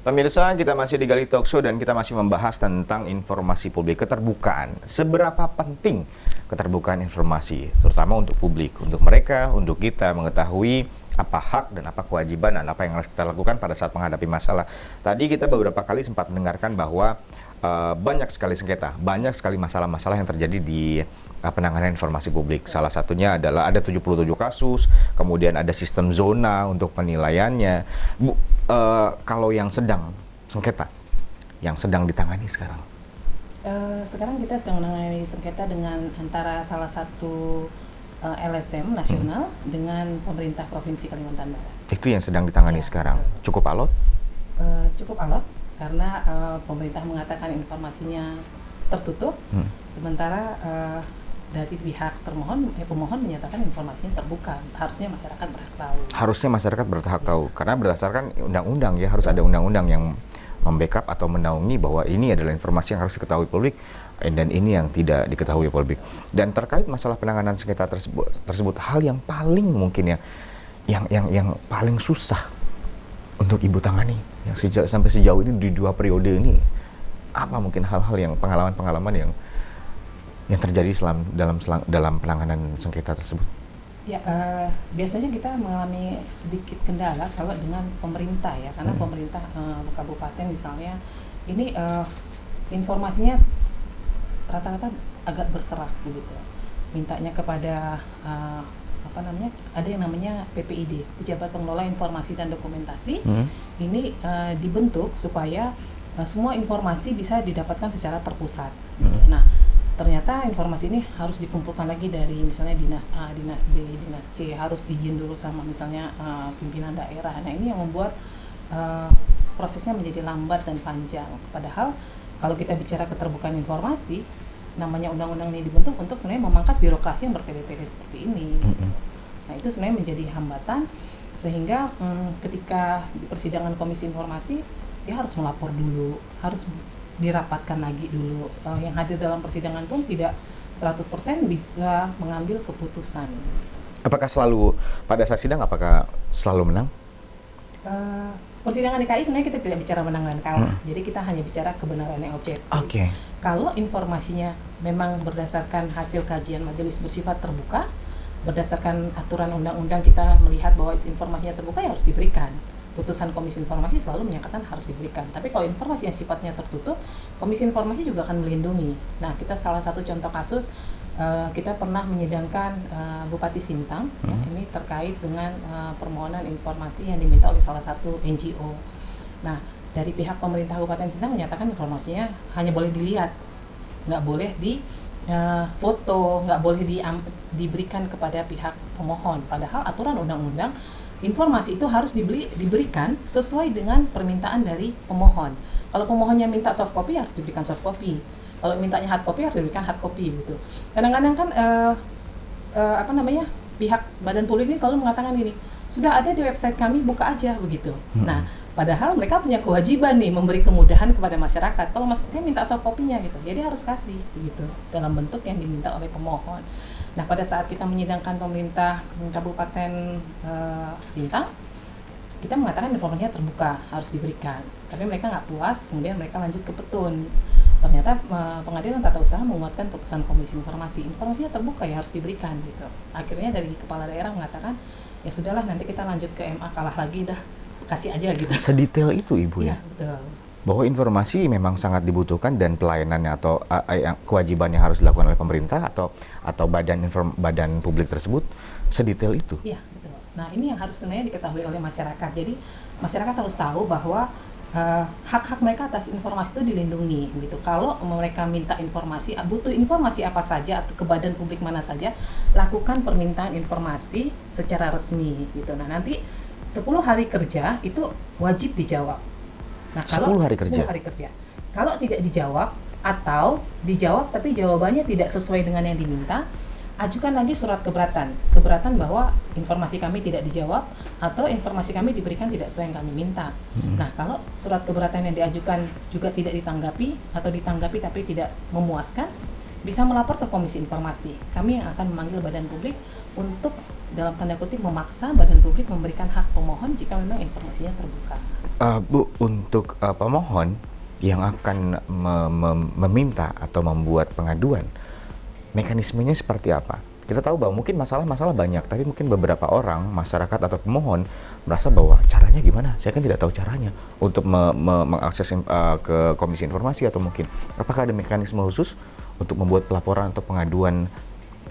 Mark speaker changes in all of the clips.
Speaker 1: Pemirsa, kita masih di Gali Talk Show dan kita masih membahas tentang informasi publik, keterbukaan. Seberapa penting keterbukaan informasi, terutama untuk publik, untuk mereka, untuk kita mengetahui apa hak dan apa kewajiban dan apa yang harus kita lakukan pada saat menghadapi masalah. Tadi kita beberapa kali sempat mendengarkan bahwa banyak sekali sengketa, banyak sekali masalah-masalah yang terjadi di penanganan informasi publik. Salah satunya adalah ada 77 kasus, kemudian ada sistem zona untuk penilaiannya. Kalau yang sedang sengketa, yang sedang ditangani sekarang?
Speaker 2: Sekarang kita sedang menangani sengketa dengan antara salah satu LSM nasional dengan pemerintah Provinsi Kalimantan Barat.
Speaker 1: Itu yang sedang ditangani sekarang. Cukup alot?
Speaker 2: Cukup alot karena pemerintah mengatakan informasinya tertutup, sementara dari pihak pemohon menyatakan informasinya terbuka. Harusnya masyarakat berhak tahu. Harusnya masyarakat berhak tahu,
Speaker 1: karena berdasarkan undang-undang ya, harus ada undang-undang yang membackup atau menaungi bahwa ini adalah informasi yang harus diketahui publik dan ini yang tidak diketahui publik. Dan terkait masalah penanganan sengketa tersebut hal yang paling mungkin yang paling susah untuk Ibu tangani yang sampai sejauh ini di 2 periode ini, apa mungkin hal-hal yang pengalaman yang terjadi dalam penanganan sengketa tersebut?
Speaker 2: Ya, biasanya kita mengalami sedikit kendala kalau dengan pemerintah ya, karena pemerintah kabupaten misalnya ini informasinya rata-rata agak berserak begitu, mintanya kepada ada yang namanya PPID, Pejabat Pengelola Informasi dan Dokumentasi. Ini dibentuk supaya semua informasi bisa didapatkan secara terpusat. Nah, ternyata informasi ini harus dikumpulkan lagi dari misalnya Dinas A, Dinas B, Dinas C, harus izin dulu sama misalnya pimpinan daerah. Nah, ini yang membuat prosesnya menjadi lambat dan panjang. Padahal kalau kita bicara keterbukaan informasi, namanya undang-undang ini dibentuk untuk sebenarnya memangkas birokrasi yang bertele-tele seperti ini. Nah, itu sebenarnya menjadi hambatan sehingga ketika di persidangan Komisi Informasi dia harus melapor dulu, harus dirapatkan lagi dulu. Yang hadir dalam persidangan pun tidak 100% bisa mengambil keputusan.
Speaker 1: Apakah selalu pada saat sidang selalu menang?
Speaker 2: Persidangan DKI sebenarnya kita tidak bicara menang dan kalah. Jadi kita hanya bicara kebenaran yang objektif.
Speaker 1: Okay.
Speaker 2: Kalau informasinya memang berdasarkan hasil kajian majelis bersifat terbuka, berdasarkan aturan undang-undang kita melihat bahwa informasinya terbuka, ya harus diberikan. Putusan Komisi Informasi selalu menyatakan harus diberikan. Tapi kalau informasi yang sifatnya tertutup, Komisi Informasi juga akan melindungi. Nah, kita salah satu contoh kasus, kita pernah menyidangkan Bupati Sintang, ya, ini terkait dengan permohonan informasi yang diminta oleh salah satu NGO. Nah, dari pihak pemerintah Kabupaten Sintang menyatakan informasinya hanya boleh dilihat, nggak boleh di foto, nggak boleh diberikan kepada pihak pemohon. Padahal aturan undang-undang informasi itu harus diberikan sesuai dengan permintaan dari pemohon. Kalau pemohonnya minta soft copy, harus diberikan soft copy. Kalau mintanya hard copy, harus diberikan hard copy gitu. Kadang-kadang kan pihak badan publik ini selalu mengatakan gini, sudah ada di website kami, buka aja begitu. Nah, padahal mereka punya kewajiban nih memberi kemudahan kepada masyarakat. Kalau saya minta soft copy-nya gitu, jadi harus kasih begitu dalam bentuk yang diminta oleh pemohon. Nah, pada saat kita menyidangkan pemerintah Kabupaten Sintang, kita mengatakan informasinya terbuka, harus diberikan. Tapi mereka nggak puas, kemudian mereka lanjut ke petun. Ternyata Pengadilan Tata Usaha menguatkan putusan Komisi informasinya terbuka, ya harus diberikan gitu. Akhirnya dari kepala daerah mengatakan, ya sudahlah, nanti kita lanjut ke MA, kalah lagi dah, kasih aja gitu.
Speaker 1: Sedetail itu Ibu ya?
Speaker 2: Betul.
Speaker 1: Bahwa informasi memang sangat dibutuhkan dan pelayanannya atau kewajiban yang harus dilakukan oleh pemerintah atau badan publik tersebut sedetail itu.
Speaker 2: Iya, betul. Nah, ini yang harus sebenarnya diketahui oleh masyarakat. Jadi masyarakat harus tahu bahwa hak-hak mereka atas informasi itu dilindungi gitu. Kalau mereka minta informasi, butuh informasi apa saja atau ke badan publik mana saja, lakukan permintaan informasi secara resmi gitu. Nah, nanti 10 hari kerja itu wajib dijawab. Nah, kalau
Speaker 1: 10 hari kerja.
Speaker 2: Kalau tidak dijawab atau dijawab tapi jawabannya tidak sesuai dengan yang diminta, ajukan lagi surat keberatan bahwa informasi kami tidak dijawab atau informasi kami diberikan tidak sesuai yang kami minta. Nah, kalau surat keberatan yang diajukan juga tidak ditanggapi atau ditanggapi tapi tidak memuaskan, bisa melapor ke Komisi Informasi. Kami yang akan memanggil badan publik untuk dalam tanda kutip memaksa badan publik memberikan hak pemohon jika memang informasinya terbuka.
Speaker 1: Bu, untuk pemohon yang akan meminta atau membuat pengaduan, mekanismenya seperti apa? Kita tahu bahwa mungkin masalah-masalah banyak, tapi mungkin beberapa orang, masyarakat atau pemohon merasa bahwa caranya gimana? Saya kan tidak tahu caranya untuk mengakses ke Komisi Informasi, atau mungkin apakah ada mekanisme khusus untuk membuat pelaporan atau pengaduan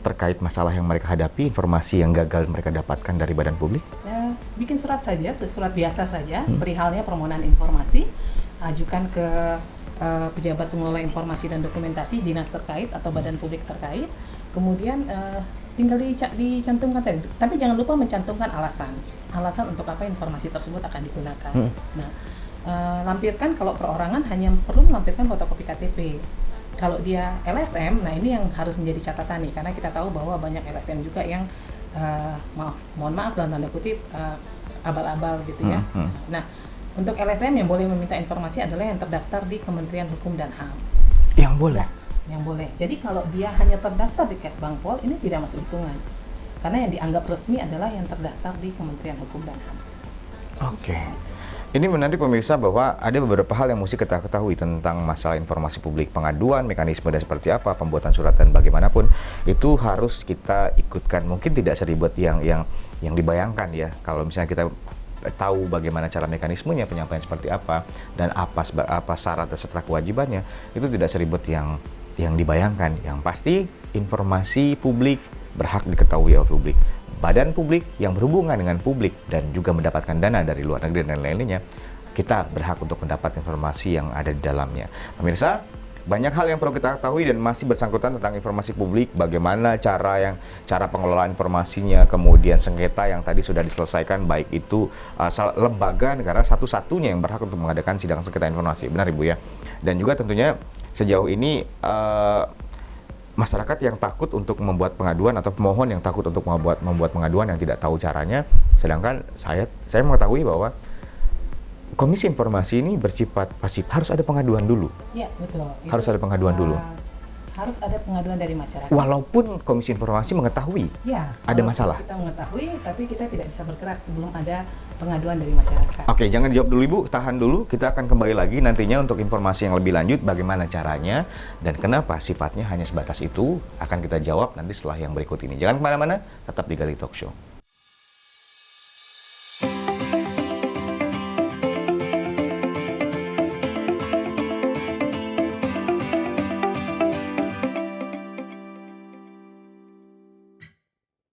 Speaker 1: terkait masalah yang mereka hadapi, informasi yang gagal mereka dapatkan dari badan publik?
Speaker 2: Ya, bikin surat saja, surat biasa saja, perihalnya permohonan informasi, ajukan ke pejabat pengelola informasi dan dokumentasi, dinas terkait atau badan publik terkait. Kemudian tinggal dicantumkan saja, tapi jangan lupa mencantumkan alasan untuk apa informasi tersebut akan digunakan. Nah, lampirkan kalau perorangan hanya perlu melampirkan fotokopi KTP. Kalau dia LSM, nah ini yang harus menjadi catatan nih, karena kita tahu bahwa banyak LSM juga yang mohon maaf dalam tanda kutip abal-abal gitu ya. Nah, untuk LSM yang boleh meminta informasi adalah yang terdaftar di Kementerian Hukum dan HAM.
Speaker 1: Yang boleh?
Speaker 2: Yang boleh. Jadi kalau dia hanya terdaftar di Kesbangpol, ini tidak masuk hitungan. Karena yang dianggap resmi adalah yang terdaftar di Kementerian Hukum dan HAM.
Speaker 1: Oke. Ini menarik pemirsa, bahwa ada beberapa hal yang mesti kita ketahui tentang masalah informasi publik, pengaduan, mekanisme dan seperti apa, pembuatan surat dan bagaimanapun itu harus kita ikutkan. Mungkin tidak seribet yang dibayangkan ya. Kalau misalnya kita tahu bagaimana cara mekanismenya, penyampaian seperti apa, dan apa syarat serta kewajibannya, itu tidak seribet yang dibayangkan. Yang pasti informasi publik berhak diketahui oleh publik. Badan publik yang berhubungan dengan publik dan juga mendapatkan dana dari luar negeri dan lain-lainnya, kita berhak untuk mendapat informasi yang ada di dalamnya. Pemirsa, banyak hal yang perlu kita ketahui dan masih bersangkutan tentang informasi publik, bagaimana cara pengelolaan informasinya, kemudian sengketa yang tadi sudah diselesaikan, baik itu lembaga negara satu-satunya yang berhak untuk mengadakan sidang sengketa informasi. Benar Ibu ya? Dan juga tentunya sejauh ini masyarakat yang takut untuk membuat pengaduan, atau pemohon yang takut untuk membuat pengaduan yang tidak tahu caranya, sedangkan saya mengetahui bahwa Komisi Informasi ini bersifat pasif, harus ada pengaduan dulu.
Speaker 2: Iya, betul.
Speaker 1: Harus ada pengaduan dulu.
Speaker 2: Harus ada pengaduan dari masyarakat.
Speaker 1: Walaupun Komisi Informasi mengetahui ada masalah.
Speaker 2: Kita mengetahui, tapi kita tidak bisa bergerak sebelum ada pengaduan dari masyarakat.
Speaker 1: Oke, jangan dijawab dulu Ibu, tahan dulu. Kita akan kembali lagi nantinya untuk informasi yang lebih lanjut, bagaimana caranya dan kenapa sifatnya hanya sebatas itu, akan kita jawab nanti setelah yang berikut ini. Jangan kemana-mana, tetap di Gali Talk Show.